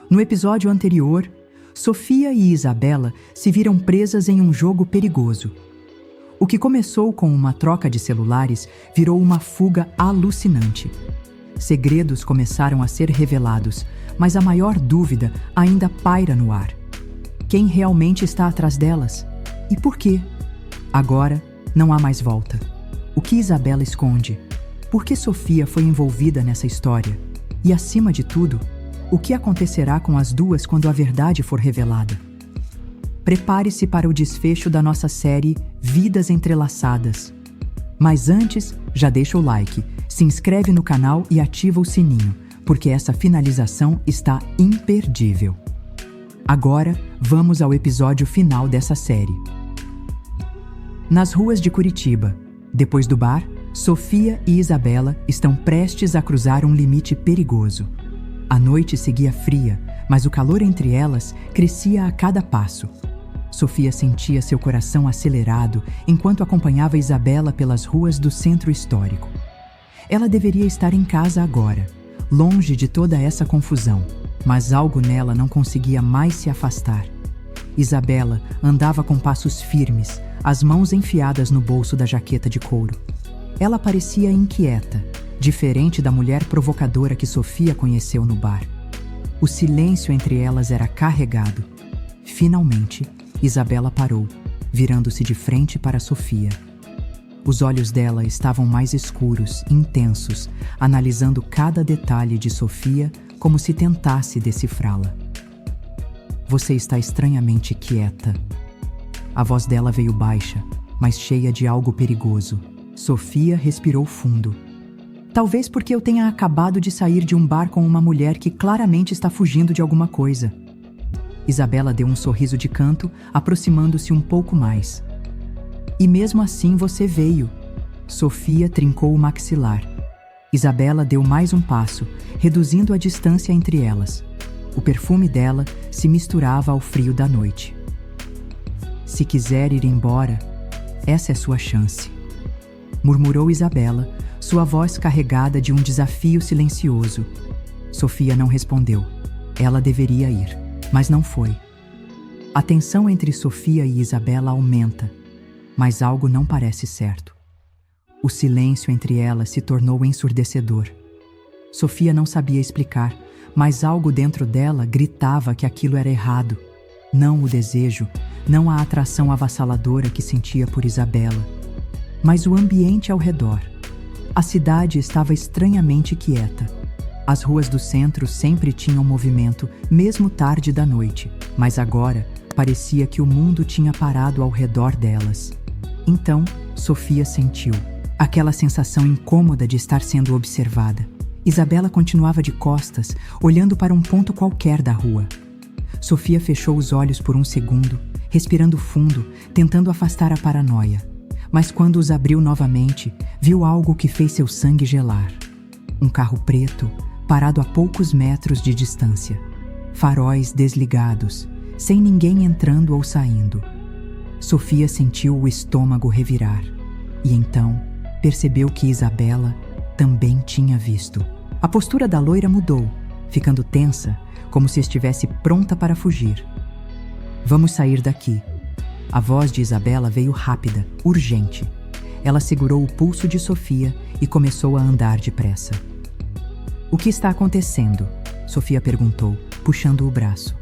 No episódio anterior, Sofia e Isabela se viram presas em um jogo perigoso. O que começou com uma troca de celulares virou uma fuga alucinante. Segredos começaram a ser revelados, mas a maior dúvida ainda paira no ar. Quem realmente está atrás delas? E por quê? Agora, não há mais volta. O que Isabela esconde? Por que Sofia foi envolvida nessa história? E, acima de tudo, o que acontecerá com as duas quando a verdade for revelada? Prepare-se para o desfecho da nossa série Vidas Entrelaçadas. Mas antes, já deixa o like, se inscreve no canal e ativa o sininho, porque essa finalização está imperdível. Agora, vamos ao episódio final dessa série. Nas ruas de Curitiba, depois do bar, Sofia e Isabela estão prestes a cruzar um limite perigoso. A noite seguia fria, mas o calor entre elas crescia a cada passo. Sofia sentia seu coração acelerado enquanto acompanhava Isabela pelas ruas do centro histórico. Ela deveria estar em casa agora, longe de toda essa confusão, mas algo nela não conseguia mais se afastar. Isabela andava com passos firmes, as mãos enfiadas no bolso da jaqueta de couro. Ela parecia inquieta, diferente da mulher provocadora que Sofia conheceu no bar. O silêncio entre elas era carregado. Finalmente, Isabela parou, virando-se de frente para Sofia. Os olhos dela estavam mais escuros, intensos, analisando cada detalhe de Sofia como se tentasse decifrá-la. Você está estranhamente quieta. A voz dela veio baixa, mas cheia de algo perigoso. Sofia respirou fundo. Talvez porque eu tenha acabado de sair de um bar com uma mulher que claramente está fugindo de alguma coisa. Isabela deu um sorriso de canto, aproximando-se um pouco mais. E mesmo assim você veio. Sofia trincou o maxilar. Isabela deu mais um passo, reduzindo a distância entre elas. O perfume dela se misturava ao frio da noite. Se quiser ir embora, essa é sua chance, murmurou Isabela, sua voz carregada de um desafio silencioso. Sofia não respondeu. Ela deveria ir, mas não foi. A tensão entre Sofia e Isabela aumenta, mas algo não parece certo. O silêncio entre elas se tornou ensurdecedor. Sofia não sabia explicar, mas algo dentro dela gritava que aquilo era errado. Não o desejo, não a atração avassaladora que sentia por Isabela, mas o ambiente ao redor. A cidade estava estranhamente quieta. As ruas do centro sempre tinham movimento, mesmo tarde da noite, mas agora parecia que o mundo tinha parado ao redor delas. Então, Sofia sentiu aquela sensação incômoda de estar sendo observada. Isabela continuava de costas, olhando para um ponto qualquer da rua. Sofia fechou os olhos por um segundo, respirando fundo, tentando afastar a paranoia. Mas quando os abriu novamente, viu algo que fez seu sangue gelar. Um carro preto, parado a poucos metros de distância. Faróis desligados, sem ninguém entrando ou saindo. Sofia sentiu o estômago revirar. E então, percebeu que Isabela também tinha visto. A postura da loira mudou, ficando tensa, como se estivesse pronta para fugir. Vamos sair daqui. A voz de Isabela veio rápida, urgente. Ela segurou o pulso de Sofia e começou a andar depressa. O que está acontecendo? Sofia perguntou, puxando o braço.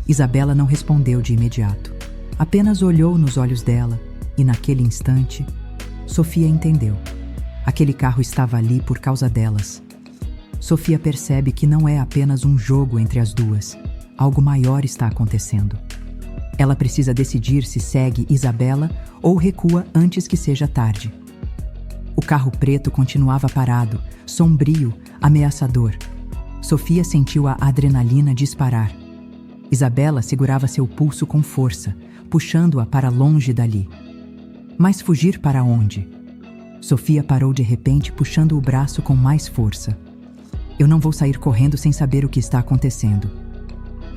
Isabela não respondeu de imediato. Apenas olhou nos olhos dela e, naquele instante, Sofia entendeu. Aquele carro estava ali por causa delas. Sofia percebe que não é apenas um jogo entre as duas. Algo maior está acontecendo. Ela precisa decidir se segue Isabela ou recua antes que seja tarde. O carro preto continuava parado, sombrio, ameaçador. Sofia sentiu a adrenalina disparar. Isabela segurava seu pulso com força, puxando-a para longe dali. Mas fugir para onde? Sofia parou de repente, puxando o braço com mais força. Eu não vou sair correndo sem saber o que está acontecendo.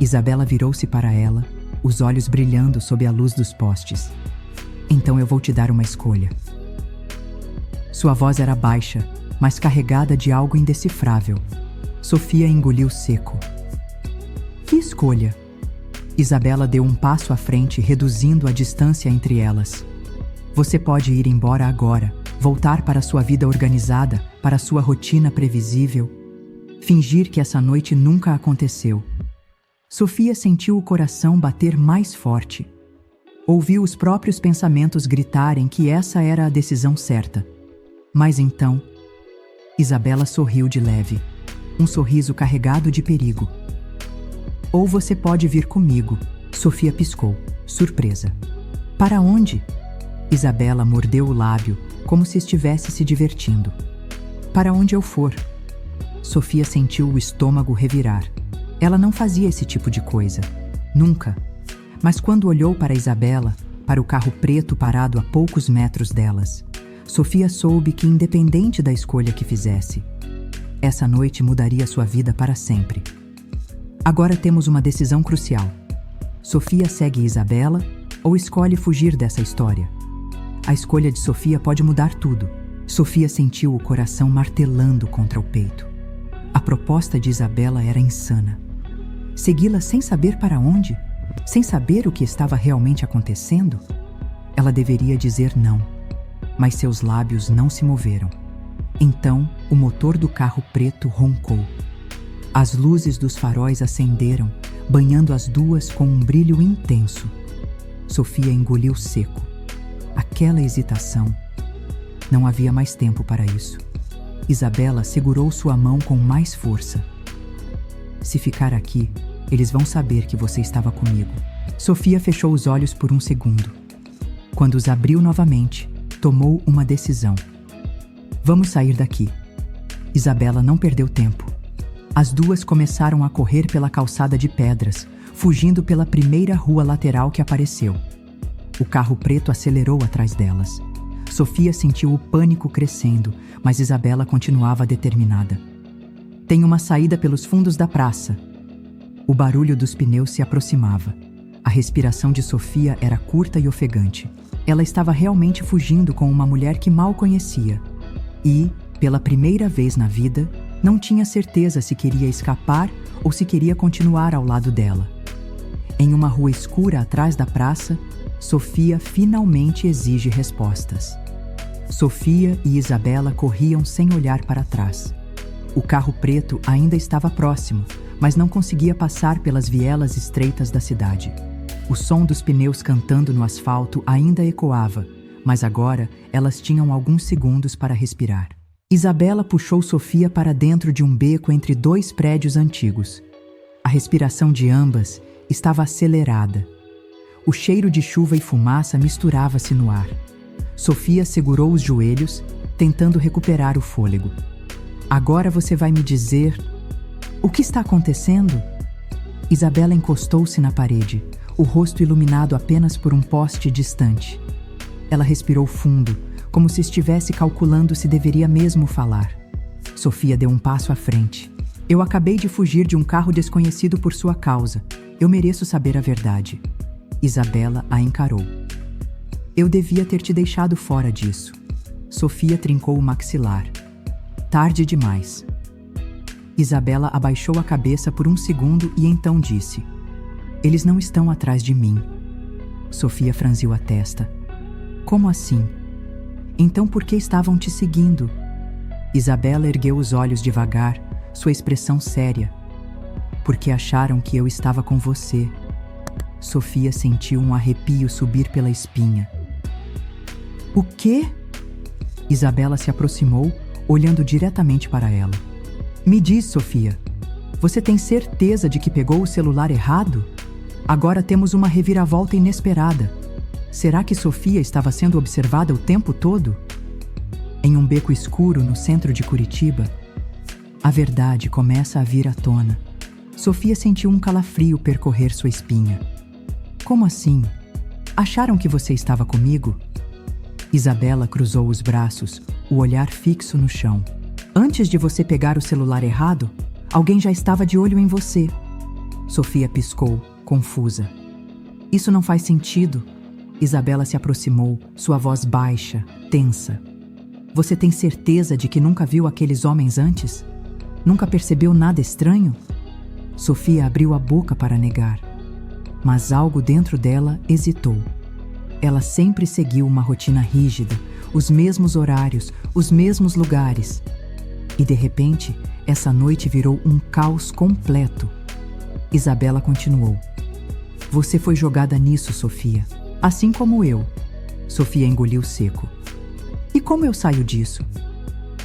Isabela virou-se para ela, os olhos brilhando sob a luz dos postes. Então eu vou te dar uma escolha. Sua voz era baixa, mas carregada de algo indecifrável. Sofia engoliu seco. Que escolha? Isabela deu um passo à frente, reduzindo a distância entre elas. Você pode ir embora agora, voltar para sua vida organizada, para sua rotina previsível, fingir que essa noite nunca aconteceu. Sofia sentiu o coração bater mais forte. Ouviu os próprios pensamentos gritarem que essa era a decisão certa. Mas então, Isabela sorriu de leve, um sorriso carregado de perigo. Ou você pode vir comigo, Sofia piscou, surpresa. Para onde? Isabela mordeu o lábio, como se estivesse se divertindo. Para onde eu for. Sofia sentiu o estômago revirar. Ela não fazia esse tipo de coisa. Nunca. Mas quando olhou para Isabela, para o carro preto parado a poucos metros delas, Sofia soube que, independente da escolha que fizesse, essa noite mudaria sua vida para sempre. Agora temos uma decisão crucial. Sofia segue Isabela ou escolhe fugir dessa história? A escolha de Sofia pode mudar tudo. Sofia sentiu o coração martelando contra o peito. A proposta de Isabela era insana. Segui-la sem saber para onde? Sem saber o que estava realmente acontecendo? Ela deveria dizer não, mas seus lábios não se moveram. Então, o motor do carro preto roncou. As luzes dos faróis acenderam, banhando as duas com um brilho intenso. Sofia engoliu seco. Aquela hesitação. Não havia mais tempo para isso. Isabela segurou sua mão com mais força. Se ficar aqui, eles vão saber que você estava comigo. Sofia fechou os olhos por um segundo. Quando os abriu novamente, tomou uma decisão. Vamos sair daqui. Isabela não perdeu tempo. As duas começaram a correr pela calçada de pedras, fugindo pela primeira rua lateral que apareceu. O carro preto acelerou atrás delas. Sofia sentiu o pânico crescendo, mas Isabela continuava determinada. Tem uma saída pelos fundos da praça. O barulho dos pneus se aproximava. A respiração de Sofia era curta e ofegante. Ela estava realmente fugindo com uma mulher que mal conhecia. E, pela primeira vez na vida, não tinha certeza se queria escapar ou se queria continuar ao lado dela. Em uma rua escura atrás da praça, Sofia finalmente exige respostas. Sofia e Isabela corriam sem olhar para trás. O carro preto ainda estava próximo, mas não conseguia passar pelas vielas estreitas da cidade. O som dos pneus cantando no asfalto ainda ecoava, mas agora elas tinham alguns segundos para respirar. Isabela puxou Sofia para dentro de um beco entre dois prédios antigos. A respiração de ambas estava acelerada. O cheiro de chuva e fumaça misturava-se no ar. Sofia segurou os joelhos, tentando recuperar o fôlego. Agora você vai me dizer... O que está acontecendo? Isabela encostou-se na parede, o rosto iluminado apenas por um poste distante. Ela respirou fundo, como se estivesse calculando se deveria mesmo falar. Sofia deu um passo à frente. Eu acabei de fugir de um carro desconhecido por sua causa. Eu mereço saber a verdade. Isabela a encarou. Eu devia ter te deixado fora disso. Sofia trincou o maxilar. Tarde demais. Isabela abaixou a cabeça por um segundo e então disse: Eles não estão atrás de mim. Sofia franziu a testa. Como assim? Então por que estavam te seguindo? Isabela ergueu os olhos devagar, sua expressão séria. Porque acharam que eu estava com você. Sofia sentiu um arrepio subir pela espinha. O quê? Isabela se aproximou, olhando diretamente para ela. Me diz, Sofia, você tem certeza de que pegou o celular errado? Agora temos uma reviravolta inesperada. Será que Sofia estava sendo observada o tempo todo? Em um beco escuro no centro de Curitiba, a verdade começa a vir à tona. Sofia sentiu um calafrio percorrer sua espinha. Como assim? Acharam que você estava comigo? Isabela cruzou os braços, o olhar fixo no chão. Antes de você pegar o celular errado, alguém já estava de olho em você. Sofia piscou, confusa. Isso não faz sentido. Isabela se aproximou, sua voz baixa, tensa. Você tem certeza de que nunca viu aqueles homens antes? Nunca percebeu nada estranho? Sofia abriu a boca para negar, mas algo dentro dela hesitou. Ela sempre seguiu uma rotina rígida, os mesmos horários, os mesmos lugares. E de repente, essa noite virou um caos completo. Isabela continuou. Você foi jogada nisso, Sofia, assim como eu. Sofia engoliu seco. E como eu saio disso?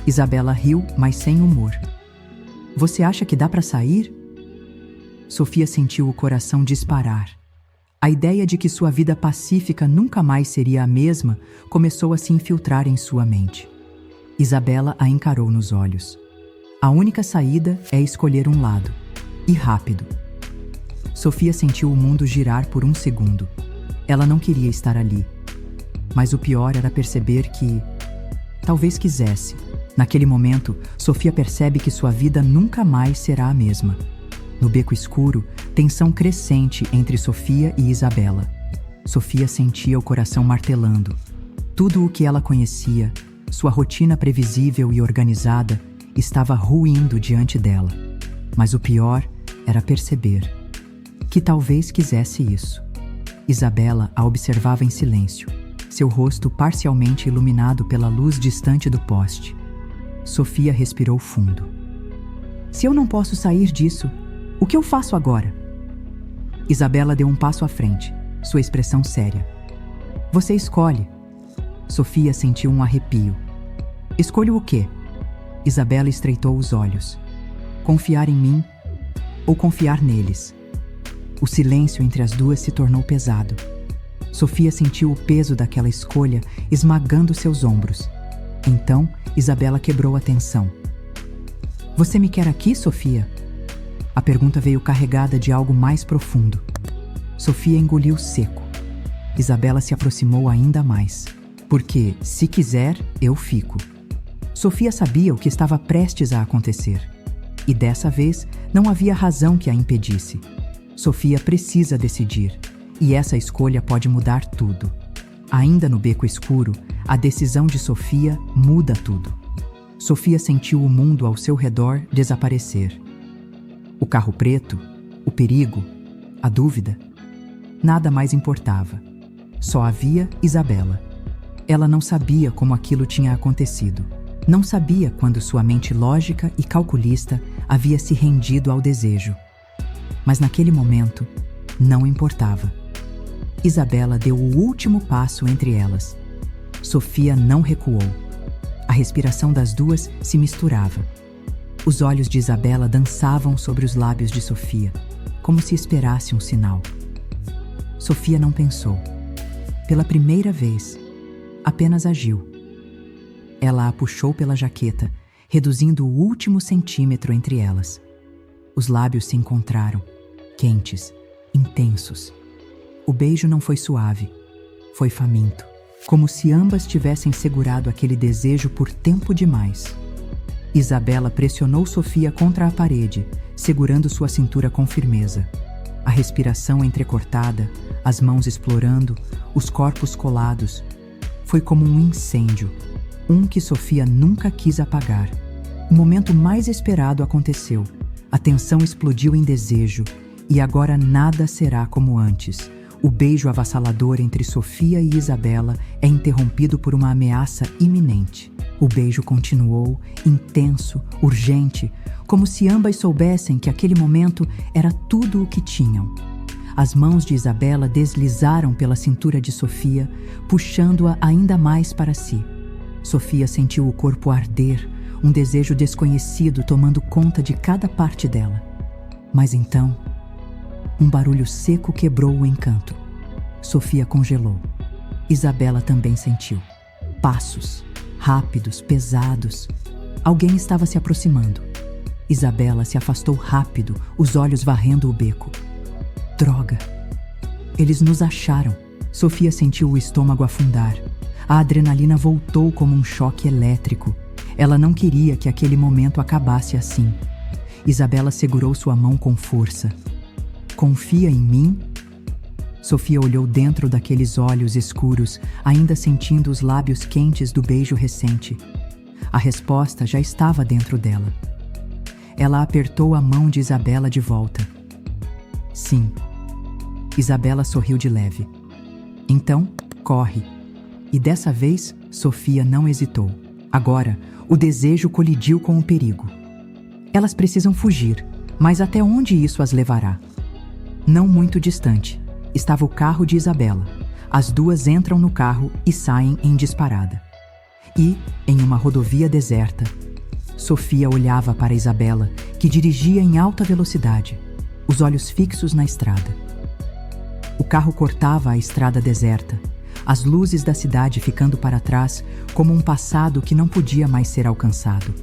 Isabela riu, mas sem humor. Você acha que dá para sair? Sofia sentiu o coração disparar. A ideia de que sua vida pacífica nunca mais seria a mesma começou a se infiltrar em sua mente. Isabela a encarou nos olhos. A única saída é escolher um lado. E rápido. Sofia sentiu o mundo girar por um segundo. Ela não queria estar ali. Mas o pior era perceber que talvez quisesse. Naquele momento, Sofia percebe que sua vida nunca mais será a mesma. No beco escuro, tensão crescente entre Sofia e Isabela. Sofia sentia o coração martelando. Tudo o que ela conhecia, sua rotina previsível e organizada, estava ruindo diante dela. Mas o pior era perceber que talvez quisesse isso. Isabela a observava em silêncio, seu rosto parcialmente iluminado pela luz distante do poste. Sofia respirou fundo. Se eu não posso sair disso, o que eu faço agora? Isabela deu um passo à frente, sua expressão séria. Você escolhe. Sofia sentiu um arrepio. Escolho o quê? Isabela estreitou os olhos. Confiar em mim ou confiar neles? O silêncio entre as duas se tornou pesado. Sofia sentiu o peso daquela escolha esmagando seus ombros. Então, Isabela quebrou a tensão. Você me quer aqui, Sofia? A pergunta veio carregada de algo mais profundo. Sofia engoliu seco. Isabela se aproximou ainda mais. Porque, se quiser, eu fico. Sofia sabia o que estava prestes a acontecer. E dessa vez, não havia razão que a impedisse. Sofia precisa decidir. E essa escolha pode mudar tudo. Ainda no beco escuro, a decisão de Sofia muda tudo. Sofia sentiu o mundo ao seu redor desaparecer. O carro preto, o perigo, a dúvida. Nada mais importava. Só havia Isabela. Ela não sabia como aquilo tinha acontecido. Não sabia quando sua mente lógica e calculista havia se rendido ao desejo. Mas naquele momento, não importava. Isabela deu o último passo entre elas. Sofia não recuou. A respiração das duas se misturava. Os olhos de Isabela dançavam sobre os lábios de Sofia, como se esperasse um sinal. Sofia não pensou. Pela primeira vez, apenas agiu. Ela a puxou pela jaqueta, reduzindo o último centímetro entre elas. Os lábios se encontraram, quentes, intensos. O beijo não foi suave, foi faminto, como se ambas tivessem segurado aquele desejo por tempo demais. Isabela pressionou Sofia contra a parede, segurando sua cintura com firmeza. A respiração entrecortada, as mãos explorando, os corpos colados. Foi como um incêndio, um que Sofia nunca quis apagar. O momento mais esperado aconteceu. A tensão explodiu em desejo, e agora nada será como antes. O beijo avassalador entre Sofia e Isabela é interrompido por uma ameaça iminente. O beijo continuou, intenso, urgente, como se ambas soubessem que aquele momento era tudo o que tinham. As mãos de Isabela deslizaram pela cintura de Sofia, puxando-a ainda mais para si. Sofia sentiu o corpo arder, um desejo desconhecido tomando conta de cada parte dela. Mas então, um barulho seco quebrou o encanto. Sofia congelou. Isabela também sentiu. Passos, rápidos, pesados. Alguém estava se aproximando. Isabela se afastou rápido, os olhos varrendo o beco. Droga! Eles nos acharam. Sofia sentiu o estômago afundar. A adrenalina voltou como um choque elétrico. Ela não queria que aquele momento acabasse assim. Isabela segurou sua mão com força. Confia em mim? Sofia olhou dentro daqueles olhos escuros, ainda sentindo os lábios quentes do beijo recente. A resposta já estava dentro dela. ela apertou a mão de Isabela de volta. Sim. Isabela sorriu de leve. Então, corre. E dessa vez, Sofia não hesitou. Agora, o desejo colidiu com o perigo. Elas precisam fugir, mas até onde isso as levará? Não muito distante, estava o carro de Isabela. As duas entram no carro e saem em disparada. E, em uma rodovia deserta, Sofia olhava para Isabela, que dirigia em alta velocidade, os olhos fixos na estrada. O carro cortava a estrada deserta, as luzes da cidade ficando para trás como um passado que não podia mais ser alcançado.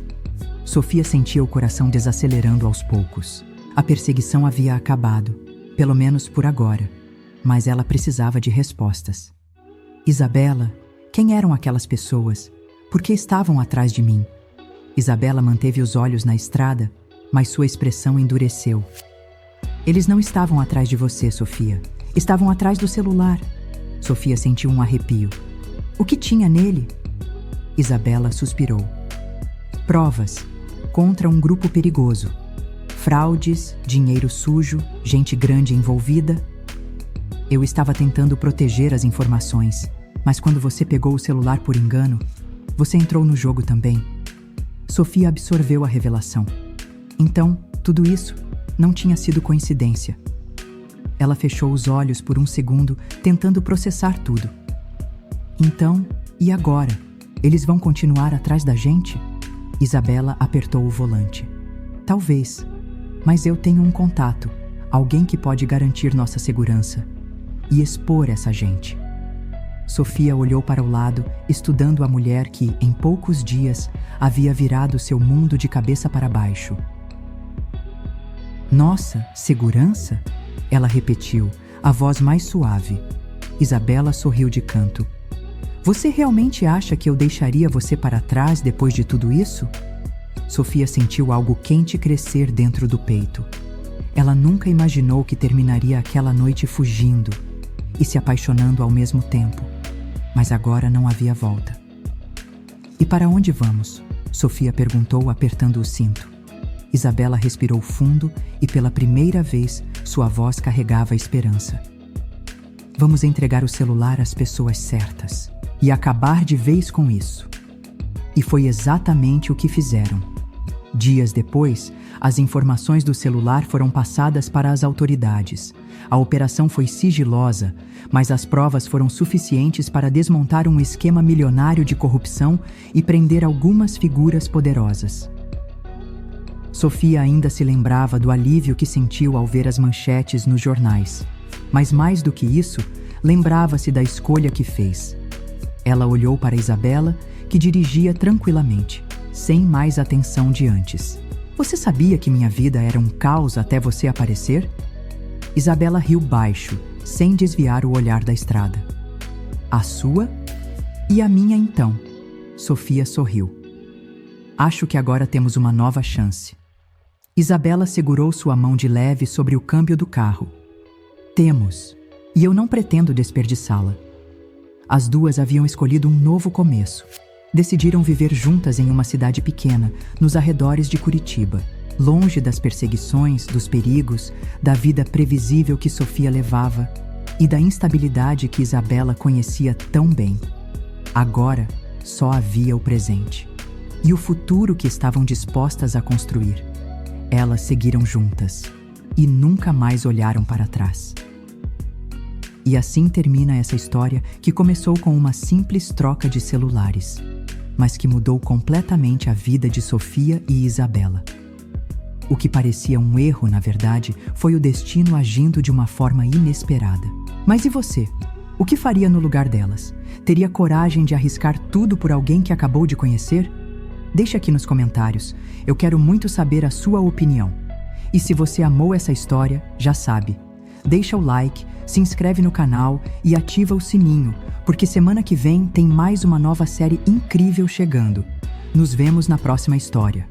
Sofia sentia o coração desacelerando aos poucos. A perseguição havia acabado, pelo menos por agora, mas ela precisava de respostas. Isabela, quem eram aquelas pessoas? Por que estavam atrás de mim? Isabela manteve os olhos na estrada, mas sua expressão endureceu. Eles não estavam atrás de você, Sofia. Estavam atrás do celular. Sofia sentiu um arrepio. O que tinha nele? Isabela suspirou. Provas contra um grupo perigoso. Fraudes, dinheiro sujo, gente grande envolvida. Eu estava tentando proteger as informações, mas quando você pegou o celular por engano, você entrou no jogo também. Sofia absorveu a revelação. Então, tudo isso não tinha sido coincidência. Ela fechou os olhos por um segundo, tentando processar tudo. Então, e agora? Eles vão continuar atrás da gente? Isabela apertou o volante. Talvez, mas eu tenho um contato, alguém que pode garantir nossa segurança e expor essa gente. Sofia olhou para o lado, estudando a mulher que, em poucos dias, havia virado seu mundo de cabeça para baixo. Nossa, segurança? Ela repetiu, a voz mais suave. Isabela sorriu de canto. Você realmente acha que eu deixaria você para trás depois de tudo isso? Sofia sentiu algo quente crescer dentro do peito. Ela nunca imaginou que terminaria aquela noite fugindo e se apaixonando ao mesmo tempo. Mas agora não havia volta. E para onde vamos? Sofia perguntou, apertando o cinto. Isabela respirou fundo e pela primeira vez sua voz carregava esperança. Vamos entregar o celular às pessoas certas e acabar de vez com isso. E foi exatamente o que fizeram. Dias depois, as informações do celular foram passadas para as autoridades. A operação foi sigilosa, mas as provas foram suficientes para desmontar um esquema milionário de corrupção e prender algumas figuras poderosas. Sofia ainda se lembrava do alívio que sentiu ao ver as manchetes nos jornais. Mas mais do que isso, lembrava-se da escolha que fez. Ela olhou para Isabela, que dirigia tranquilamente, sem mais atenção de antes. Você sabia que minha vida era um caos até você aparecer? Isabela riu baixo, sem desviar o olhar da estrada. A sua? E a minha então? Sofia sorriu. Acho que agora temos uma nova chance. Isabela segurou sua mão de leve sobre o câmbio do carro. Temos, e eu não pretendo desperdiçá-la. As duas haviam escolhido um novo começo. Decidiram viver juntas em uma cidade pequena, nos arredores de Curitiba, longe das perseguições, dos perigos, da vida previsível que Sofia levava e da instabilidade que Isabela conhecia tão bem. Agora, só havia o presente e o futuro que estavam dispostas a construir. Elas seguiram juntas e nunca mais olharam para trás. E assim termina essa história que começou com uma simples troca de celulares, mas que mudou completamente a vida de Sofia e Isabela. O que parecia um erro, na verdade, foi o destino agindo de uma forma inesperada. Mas e você? O que faria no lugar delas? Teria coragem de arriscar tudo por alguém que acabou de conhecer? Deixe aqui nos comentários. Eu quero muito saber a sua opinião. E se você amou essa história, já sabe. Deixa o like, se inscreve no canal e ativa o sininho, porque semana que vem tem mais uma nova série incrível chegando. Nos vemos na próxima história.